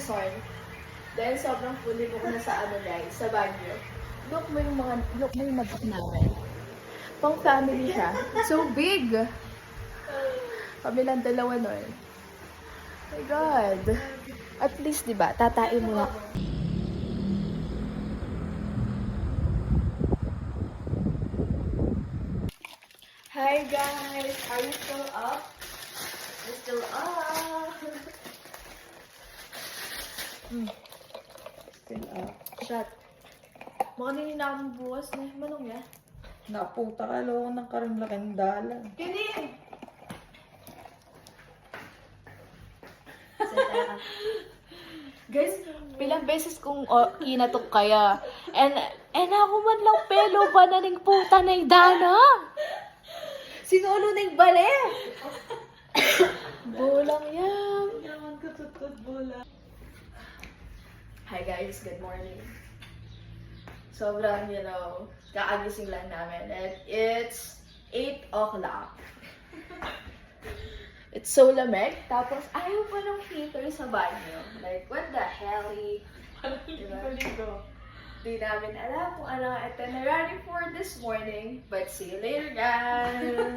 Quezon. Dahil sobrang fully book na sa ano guys, sa Baguio. Look mo yung nag-book namin. Pang family siya. It's so big! Kami lang dalawa nun. Oh my God! At least, di ba, tatain mo na. Hi guys! Are you still up? You're still up! Still up. Shot. Makanin na akong buwas na manong ya. Naputa ka lang ng karimlaking dalan. Kini! Guys, pilang beses kong kinatok kaya. And ako man lang pelo ba na ning puta na dana? Sinulo na yung bale! Bulang yan. Naman ka tutod bola. Hi guys, good morning. Sobrang, kaagising lang namin. And it's 8 o'clock. It's so lamig. Tapos, ayaw pa ng heater sa banyo. Like, what the hell? Diba? Di namin alam kung ano ang itinerary for this morning. But see you later, guys!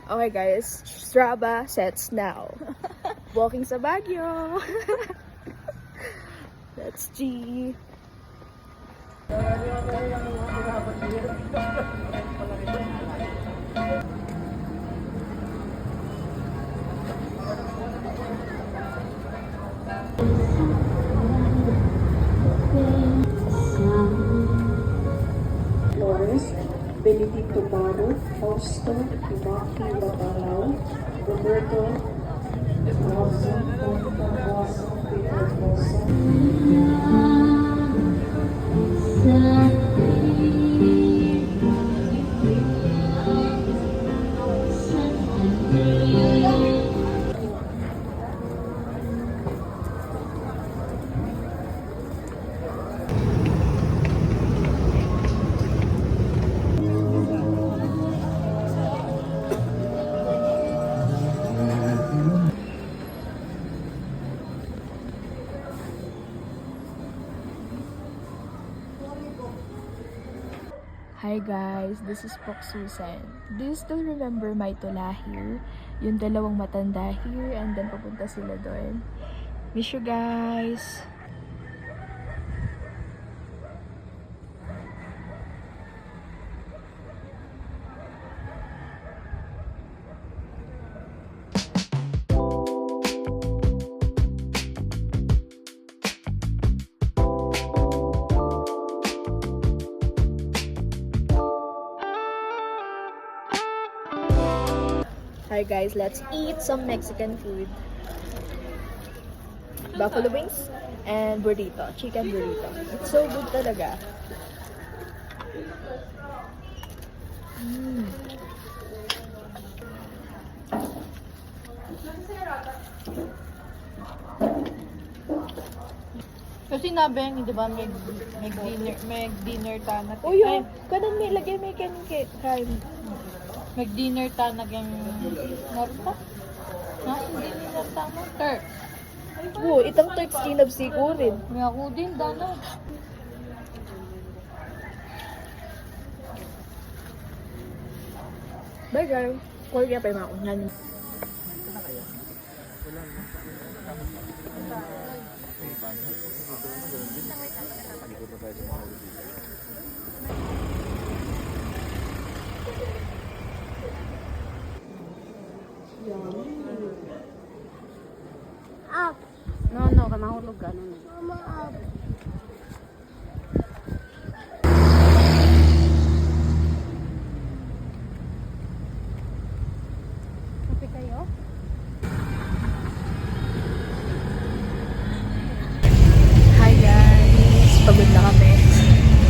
Okay guys, Strava sets now. Walking sa Baguio. That's G. Benedicto Baro, Fausto, Iwaki Batalao, Roberto, Rosa, Conta Rosa, Peter Rosa. Hi guys, this is Pok Susan. Do you still remember my tula here? Yung dalawang matanda here and then papunta sila doon. Miss you guys! Hi guys, let's eat some Mexican food. Buffalo wings and burrito, chicken burrito. It's so good talaga. Kasi nabeng, di ba, may dinner tanag. Oh yun, kanan may lagay may kain. Mag-dinner tanag yung narta. Ha? Hindi ni narta mo. Ter. Oh, itang type skin of sikurin. May ako din, dana. Bye guys. Call kaya pa yung mga unan. No, ka mahulog ka. No. Kape kayo? Hi guys! Pagod na kami.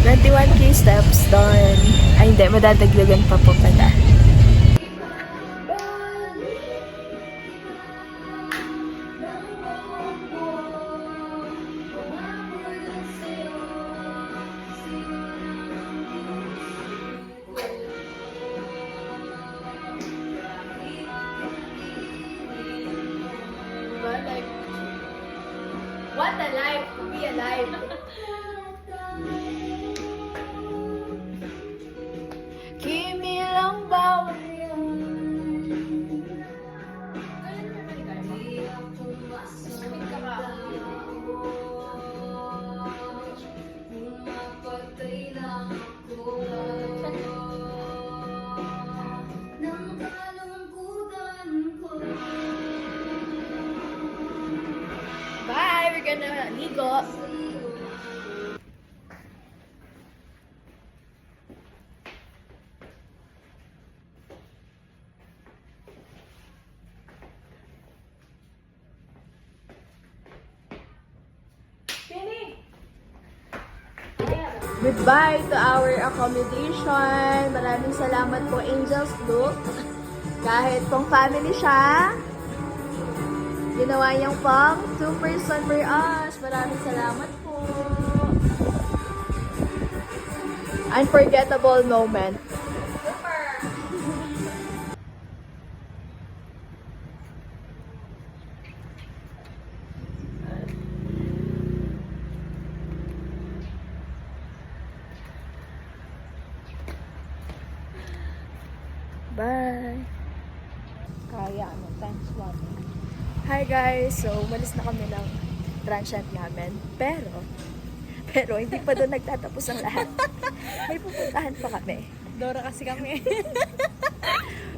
21k steps done. Ay hindi, madadagdagan pa po pala. Diba? Like, what a life to be alive! Kimi lang bawat Bye! We're gonna ligo. Goodbye to our accommodation. Maraming salamat po, Angels Look. Kahit pong family siya, ginawa niyang pang 2-person for us. Maraming salamat po. Unforgettable moment. Bye! Kaya ano, thanks one. Hi guys! So, umalis na kami ng transient namin. Pero, hindi pa doon nagtatapos ang lahat. May pupuntahan pa kami. Dora kasi kami.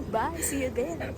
Bye! See you there!